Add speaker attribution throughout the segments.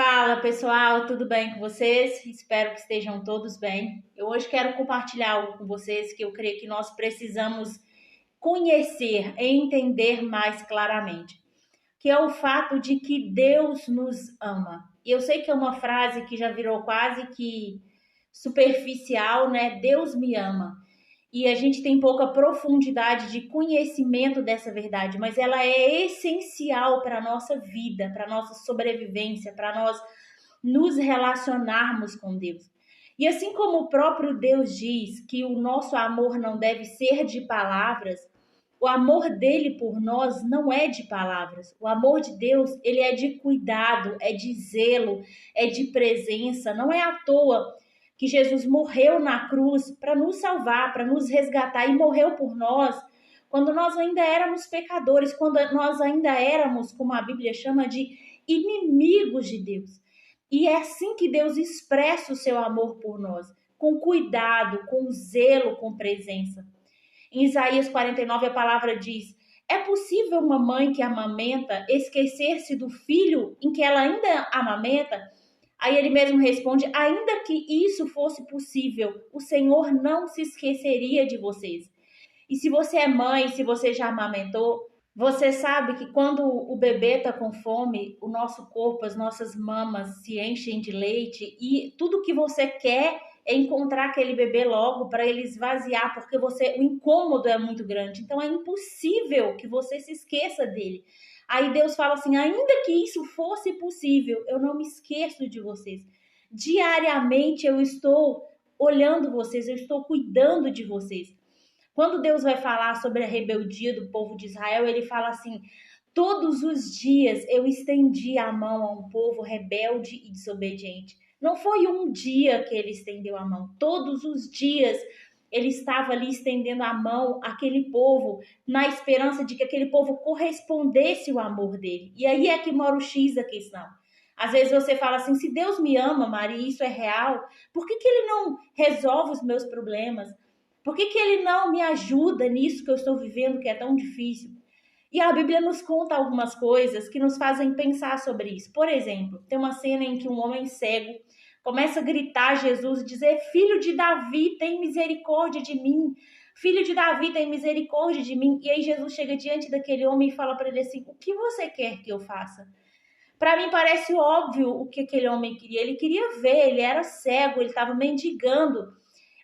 Speaker 1: Fala pessoal, tudo bem com vocês? Espero que estejam todos bem. Eu hoje quero compartilhar algo com vocês que eu creio que nós precisamos conhecer e entender mais claramente, que é o fato de que Deus nos ama. E eu sei que é uma frase que já virou quase que superficial, né? Deus me ama. E a gente tem pouca profundidade de conhecimento dessa verdade, mas ela é essencial para a nossa vida, para a nossa sobrevivência, para nós nos relacionarmos com Deus. E assim como o próprio Deus diz que o nosso amor não deve ser de palavras, o amor dele por nós não é de palavras. O amor de Deus, ele é de cuidado, é de zelo, é de presença. Não é à toa que Jesus morreu na cruz para nos salvar, para nos resgatar e morreu por nós quando nós ainda éramos pecadores, quando nós ainda éramos, como a Bíblia chama, de inimigos de Deus. E é assim que Deus expressa o seu amor por nós, com cuidado, com zelo, com presença. Em Isaías 49, a palavra diz: é possível uma mãe que amamenta esquecer-se do filho em que ela ainda amamenta? Aí ele mesmo responde: ainda que isso fosse possível, o Senhor não se esqueceria de vocês. E se você é mãe, se você já amamentou, você sabe que quando o bebê está com fome, o nosso corpo, as nossas mamas se enchem de leite e tudo que você quer é encontrar aquele bebê logo para ele esvaziar, porque o incômodo é muito grande. Então é impossível que você se esqueça dele. Aí Deus fala assim: ainda que isso fosse possível, eu não me esqueço de vocês. Diariamente eu estou olhando vocês, eu estou cuidando de vocês. Quando Deus vai falar sobre a rebeldia do povo de Israel, ele fala assim: todos os dias eu estendi a mão a um povo rebelde e desobediente. Não foi um dia que ele estendeu a mão, todos os dias ele estava ali estendendo a mão àquele povo, na esperança de que aquele povo correspondesse o amor dele. E aí é que mora o X da questão. Às vezes você fala assim: se Deus me ama, Maria, isso é real, por que ele não resolve os meus problemas? Por que ele não me ajuda nisso que eu estou vivendo, que é tão difícil? E a Bíblia nos conta algumas coisas que nos fazem pensar sobre isso. Por exemplo, tem uma cena em que um homem cego começa a gritar a Jesus e dizer: filho de Davi, tem misericórdia de mim. Filho de Davi, tem misericórdia de mim. E aí Jesus chega diante daquele homem e fala para ele assim: o que você quer que eu faça? Para mim parece óbvio o que aquele homem queria. Ele queria ver, ele era cego, ele estava mendigando.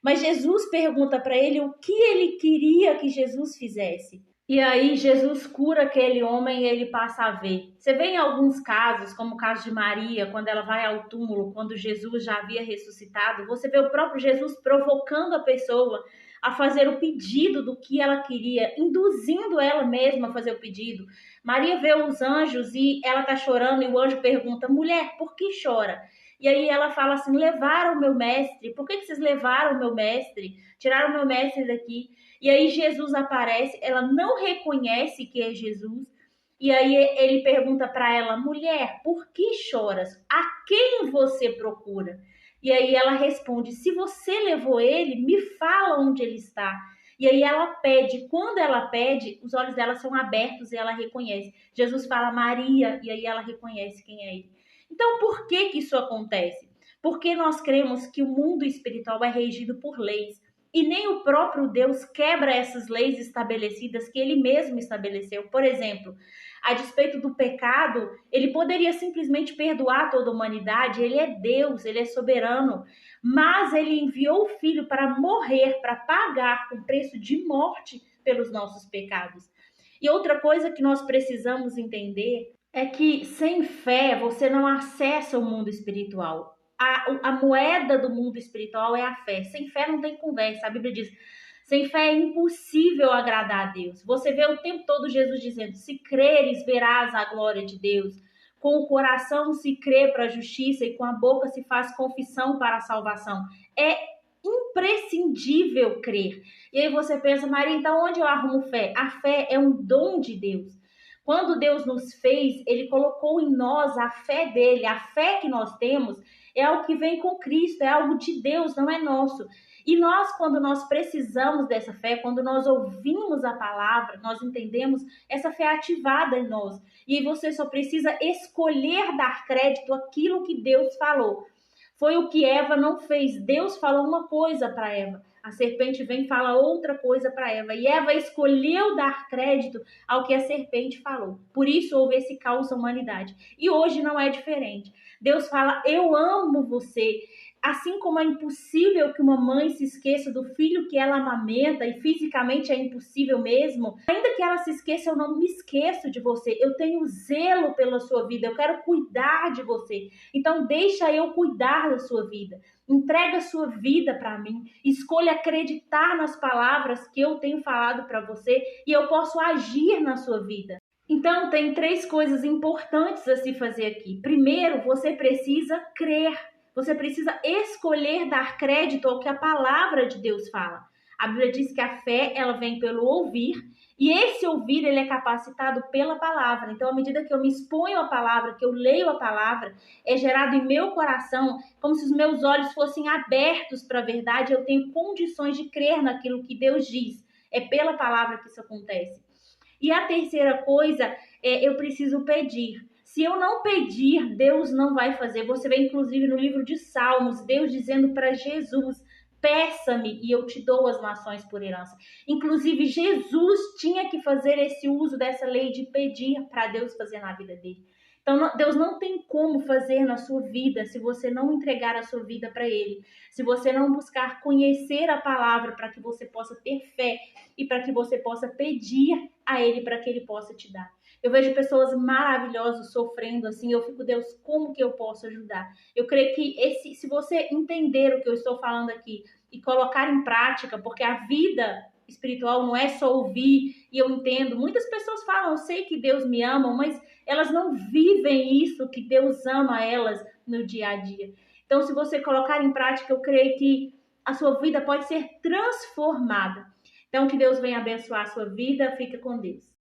Speaker 1: Mas Jesus pergunta para ele o que ele queria que Jesus fizesse. E aí Jesus cura aquele homem e ele passa a ver. Você vê em alguns casos, como o caso de Maria, quando ela vai ao túmulo, quando Jesus já havia ressuscitado, você vê o próprio Jesus provocando a pessoa a fazer o pedido do que ela queria, induzindo ela mesma a fazer o pedido. Maria vê os anjos e ela está chorando e o anjo pergunta: mulher, por que chora? E aí ela fala assim: levaram o meu mestre. Por que vocês levaram o meu mestre? Tiraram o meu mestre daqui. E aí Jesus aparece, ela não reconhece que é Jesus. E aí ele pergunta para ela: mulher, por que choras? A quem você procura? E aí ela responde: se você levou ele, me fala onde ele está. E aí ela pede, quando ela pede, os olhos dela são abertos e ela reconhece. Jesus fala: Maria, e aí ela reconhece quem é ele. Então, por que isso acontece? Porque nós cremos que o mundo espiritual é regido por leis. E nem o próprio Deus quebra essas leis estabelecidas que ele mesmo estabeleceu. Por exemplo, a despeito do pecado, ele poderia simplesmente perdoar toda a humanidade. Ele é Deus, ele é soberano. Mas ele enviou o Filho para morrer, para pagar com preço de morte pelos nossos pecados. E outra coisa que nós precisamos entender é que sem fé você não acessa o mundo espiritual. A moeda do mundo espiritual é a fé. Sem fé não tem conversa. A Bíblia diz: sem fé é impossível agradar a Deus. Você vê o tempo todo Jesus dizendo: se creres, verás a glória de Deus. Com o coração se crê para a justiça e com a boca se faz confissão para a salvação. É imprescindível crer. E aí você pensa: Maria, então onde eu arrumo fé? A fé é um dom de Deus. Quando Deus nos fez, Ele colocou em nós a fé dele. A fé que nós temos é algo que vem com Cristo, é algo de Deus, não é nosso. E nós, quando nós precisamos dessa fé, quando nós ouvimos a palavra, nós entendemos, essa fé é ativada em nós. E você só precisa escolher dar crédito àquilo que Deus falou. Foi o que Eva não fez. Deus falou uma coisa para Eva. A serpente vem e fala outra coisa para Eva. E Eva escolheu dar crédito ao que a serpente falou. Por isso houve esse caos na humanidade. E hoje não é diferente. Deus fala, eu amo você. Assim como é impossível que uma mãe se esqueça do filho que ela amamenta, e fisicamente é impossível mesmo, ainda que ela se esqueça, eu não me esqueço de você. Eu tenho zelo pela sua vida, eu quero cuidar de você. Então deixa eu cuidar da sua vida. Entrega a sua vida para mim. Escolha acreditar nas palavras que eu tenho falado para você e eu posso agir na sua vida. Então, tem 3 coisas importantes a se fazer aqui. Primeiro, você precisa crer. Você precisa escolher dar crédito ao que a palavra de Deus fala. A Bíblia diz que a fé, ela vem pelo ouvir, e esse ouvir, ele é capacitado pela palavra. Então, à medida que eu me exponho à palavra, que eu leio a palavra, é gerado em meu coração, como se os meus olhos fossem abertos para a verdade, eu tenho condições de crer naquilo que Deus diz. É pela palavra que isso acontece. E a terceira coisa é eu preciso pedir. Se eu não pedir, Deus não vai fazer. Você vê inclusive no livro de Salmos, Deus dizendo para Jesus, peça-me e eu te dou as nações por herança. Inclusive Jesus tinha que fazer esse uso dessa lei de pedir para Deus fazer na vida dele. Então, Deus não tem como fazer na sua vida se você não entregar a sua vida para Ele. Se você não buscar conhecer a palavra para que você possa ter fé e para que você possa pedir a Ele para que Ele possa te dar. Eu vejo pessoas maravilhosas sofrendo assim, eu fico, Deus, como que eu posso ajudar? Eu creio que se você entender o que eu estou falando aqui e colocar em prática, porque a vida espiritual não é só ouvir, e eu entendo, muitas pessoas falam, eu sei que Deus me ama, mas elas não vivem isso que Deus ama elas no dia a dia. Então, se você colocar em prática, eu creio que a sua vida pode ser transformada. Então, que Deus venha abençoar a sua vida. Fica com Deus.